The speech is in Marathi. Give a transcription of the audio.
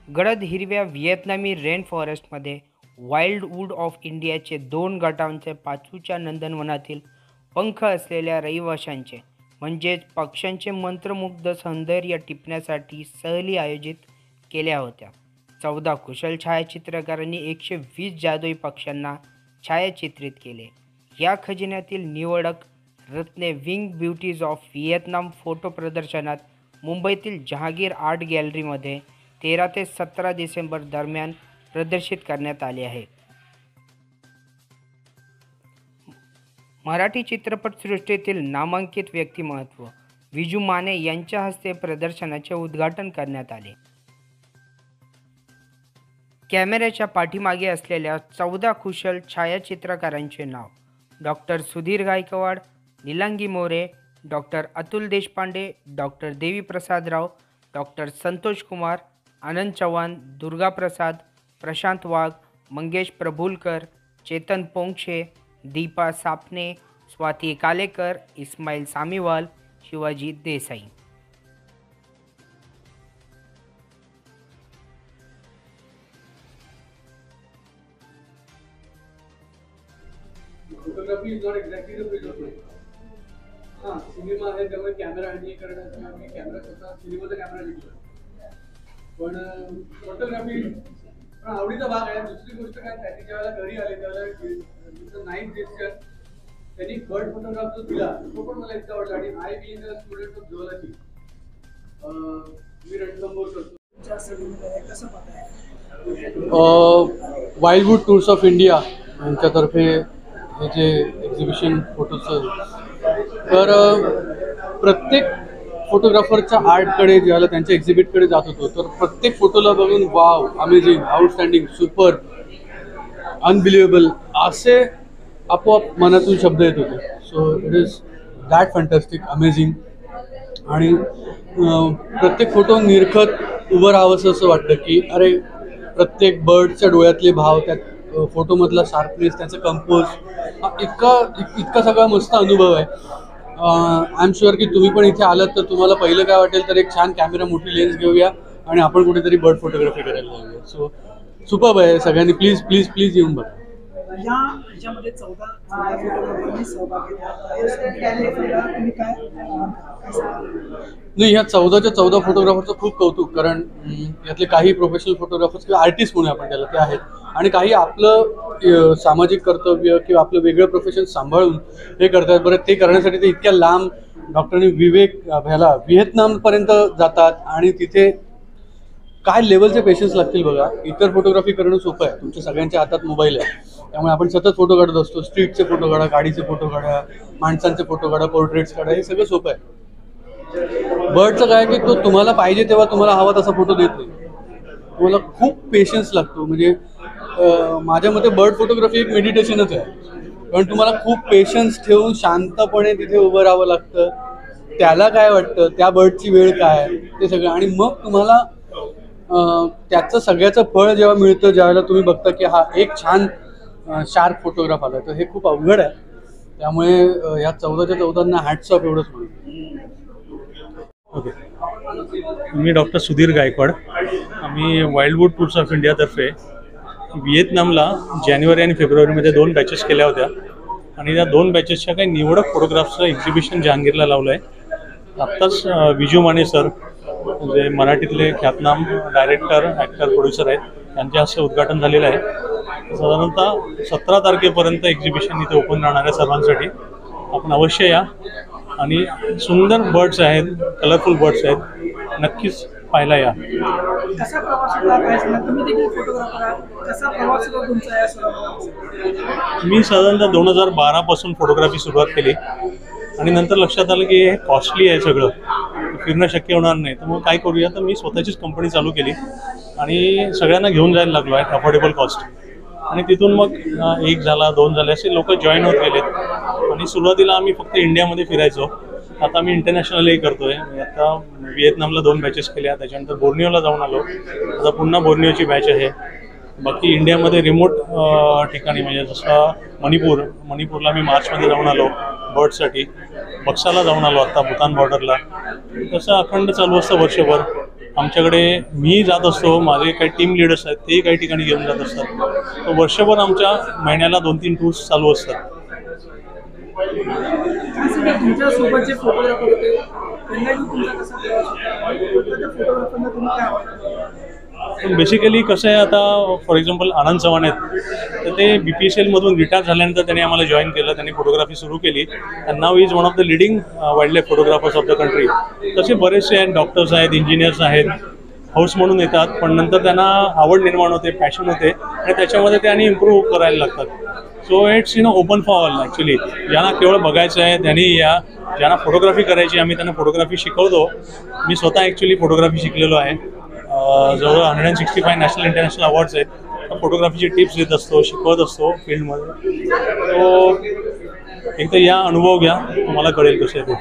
गडद हिरव्या व्हिएतनामी रेन फॉरेस्टमध्ये वाईल्ड वूड ऑफ इंडियाचे 2 गटांचे पाचूच्या नंदनवनातील पंख असलेल्या रहिवाशांचे म्हणजेच पक्ष्यांचे मंत्रमुग्ध सौंदर्य टिपण्यासाठी सहली आयोजित केल्या होत्या. 14 कुशल छायाचित्रकारांनी 120 जादुई पक्ष्यांना छायाचित्रित केले. या खजिन्यातील निवडक रत्ने विंग ब्युटीज ऑफ व्हिएतनाम फोटो प्रदर्शनात मुंबईतील जहांगीर आर्ट गॅलरीमध्ये 13 ते 17 डिसेंबर दरम्यान प्रदर्शित करण्यात आले आहे. मराठी चित्रपटसृष्टीतील नामांकित व्यक्तिमत्व विजू माने यांच्या हस्ते प्रदर्शनाचे उद्घाटन करण्यात आले. कॅमेऱ्याच्या पाठीमागे असलेल्या 14 कुशल छायाचित्रकारांचे नाव doctor Sudhir Gaikwad, Nilangi More, doctor Atul Deshpande, doctor Deviprasad Rao, doctor Santosh Kumar, Anand Chavan, Durga Prasad, Prashant Wagh, Mangesh Prabhulkar, Chetan Ponkshe, Deepa Sapne, Swati Kalekar, Ismail Samiwal, Shivaji Desai. Photography is not exactly the field of life. हां, सिनेमा आहे त्यामुळे कॅमेरा हँडल करण्याचा मी कॅमेरा स्वतः सिनेमाचा कॅमेरा घेतला. पण फोटोग्राफी पण आवडीचा भाग आहे. दुसरी गोष्ट काय, त्यांनी ज्यावेळेला घरी आले त्यावेळेला 9th जेस्टर त्यांनी बर्ड फोटोग्राफ जो दिला तो पण मला इतका आवडला. आणि I being a student of zoology मी रणथंबोर करतो. वाईल्डवूड टूर्स ऑफ इंडिया यांच्यातर्फे हे जे एक्झिबिशन फोटोचं, तर प्रत्येक फोटोग्राफरच्या आर्टकडे ज्यावेळेला त्यांच्या एक्झिबिटकडे जात होतो तर प्रत्येक फोटोला बघून wow, amazing, outstanding, super, unbelievable असे आपोआप मनातून शब्द येत होते. So it is that fantastic, amazing. आणि प्रत्येक फोटो निरखत उभं राहावंसं असं वाटतं की अरे, प्रत्येक बर्डच्या डोळ्यातले भाव, त्यात फोटोमधला शार्पनेस, त्याचं कंपोज, इतका सगळा मस्त अनुभव आहे. आय एम शुअर की तुम्ही पण इथे आलात तर तुम्हाला पहिलं काय वाटेल तर एक छान कॅमेरा, मोठी लेन्स घेऊया आणि आपण कुठेतरी बर्ड फोटोग्राफी करायला जाऊया. सो सुपर्ब आहे. सगळ्यांनी प्लीज प्लीज प्लीज येऊन बघा. याच्यामध्ये 14 फोटोग्राफरनी सहभाग घेतला. नाही, ह्या 14च्या 14 फोटोग्राफरचं खूप कौतुक. कारण यातले काही प्रोफेशनल फोटोग्राफर्स किंवा आर्टिस्ट म्हणून आपण त्याला ते आहेत, आणि काही आपलं सामाजिक कर्तव्य किंवा आपलं वेगळं प्रोफेशन सांभाळून हे करतात. बरं, ते करण्यासाठी ते इतक्या लांब डॉक्टरनी व्हिएतनामपर्यंत जातात आणि तिथे काय लेवलचे पेशन्स लागतील बघा. इतर फोटोग्राफी करणं सोपं आहे, तुमच्या सगळ्यांच्या हातात मोबाईल आहे, त्यामुळे आपण सतत फोटो काढत असतो. स्ट्रीटचे फोटो काढा, गाडीचे फोटो काढा, माणसांचे फोटो काढा, पोर्ट्रेट्स काढा, हे सगळं सोपं आहे. बर्डचं काय की तो तुम्हाला पाहिजे तेव्हा तुम्हाला हवा तसा फोटो देत नाही. तुम्हाला खूप पेशन्स लागतो. म्हणजे माझ्या मते बर्ड फोटोग्राफी एक मेडिटेशनच आहे. कारण तुम्हाला खूप पेशन्स ठेवून शांतपणे तिथे उभं राहावं लागतं. त्याला काय वाटतं, त्या बर्डची वेळ काय, ते सगळं. आणि मग तुम्हाला त्याचं सगळ्याचं फळ जेव्हा मिळतं, ज्यावेळेला तुम्ही बघता की हा एक छान शार्प फोटोग्राफ आला, तर हे खूप अवघड आहे. त्यामुळे ह्या 14च्या 14 हॅट्स ऑफ एवढंच म्हणून. ओके, मी डॉक्टर सुधीर गायकवाड. आम्ही वाईल्डवूड टूर्स ऑफ इंडियातर्फे व्हिएतनामला जानेवारी आणि फेब्रुवारीमध्ये 2 बॅचेस केल्या होत्या. आणि त्या 2 बॅचेसच्या काही निवडक फोटोग्राफ्सचं एक्झिबिशन जहांगीरला लावलं आहे. आत्ताच विजू माने सर, जे मराठीतले ख्यातनाम डायरेक्टर, ॲक्टर, प्रोड्युसर आहेत, त्यांच्या हस्ते उद्घाटन झालेलं आहे. साधारणतः 17 तारखेपर्यंत एक्झिबिशन इथे ओपन राहणार आहे सर्वांसाठी. आपण अवश्य या. आणि सुंदर बर्ड्स आहेत, कलरफुल बर्ड्स आहेत, नक्कीच पाहायला या. कसा प्रवास होता? तुम्ही देखील फोटोग्राफर आहात, कसा प्रवास होता तुमचा या सर्व? मी साधारणतः 2012 पासून फोटोग्राफी सुरुवात केली आणि नंतर लक्षात आलं की हे कॉस्टली आहे, सगळं फिरणं शक्य होणार नाही. तर मग काय करूया, तर मी स्वतःचीच कंपनी चालू केली आणि सगळ्यांना घेऊन जायला लागलो आहे अफोर्डेबल कॉस्ट. आणि तिथून मग 1 झाला, 2 झाले, असे लोक जॉईन होत गेलेत. आणि सुरुवातीला आम्ही फक्त इंडियामध्ये फिरायचो, आता आम्ही इंटरनॅशनलही करतोय. आता व्हिएतनामला 2 बॅचेस केल्या, त्याच्यानंतर बोर्निओला जाऊन आलो, आता पुन्हा बोर्निओची बॅच आहे. बाकी इंडियामध्ये रिमोट ठिकाणी, म्हणजे जसं मणिपूरला मी मार्चमध्ये जाऊन आलो बर्डसाठी, बक्साला जाऊन आलो आत्ता भूतान बॉर्डरला. तसं अखंड चालू असतं वर्षभर. आमच्याकडे मी जात असतो, माझे काही टीम लिडर्स आहेत ते काही ठिकाणी घेऊन जात असतात. तर वर्षभर आमच्या महिन्याला 2-3 टूर्स चालू असतात. तुमच्या सोबत जे फोटोग्राफर होते त्यांनाही तुमचा कसा प्रवास होता? त्या फोटोग्राफरना तुम्ही काय आवडतं? बेसिकली कसं आहे, आता फॉर एक्झाम्पल आनंद चव्हाण आहेत, तर ते BPCLमधून रिटायर झाल्यानंतर त्यांनी आम्हाला जॉईन केलं, त्यांनी फोटोग्राफी सुरू केली and now is one of the leading wild life photographers of the country. तसे बरेचसे आहेत, डॉक्टर्स आहेत, इंजिनियर्स आहेत, हाऊस म्हणून येतात, पण नंतर त्यांना आवड निर्माण होते, पॅशन होते आणि त्याच्यामध्ये ते आणि इम्प्रूव्ह करायला लागतात. So it's open for all actually. ज्यांना केवळ बघायचं आहे त्यांनी या, ज्यांना फोटोग्राफी करायची आम्ही त्यांना फोटोग्राफी शिकवतो. मी स्वतः ॲक्च्युली फोटोग्राफी शिकलेलो आहे. जवळ 165 नॅशनल इंटरनॅशनल अवॉर्ड्स आहेत. फोटोग्राफीची टिप्स देत असतो, शिकवत असतो फील्डमध्ये. तो एकदा या, अनुभव घ्या, तुम्हाला कळेल कसे आहे ते.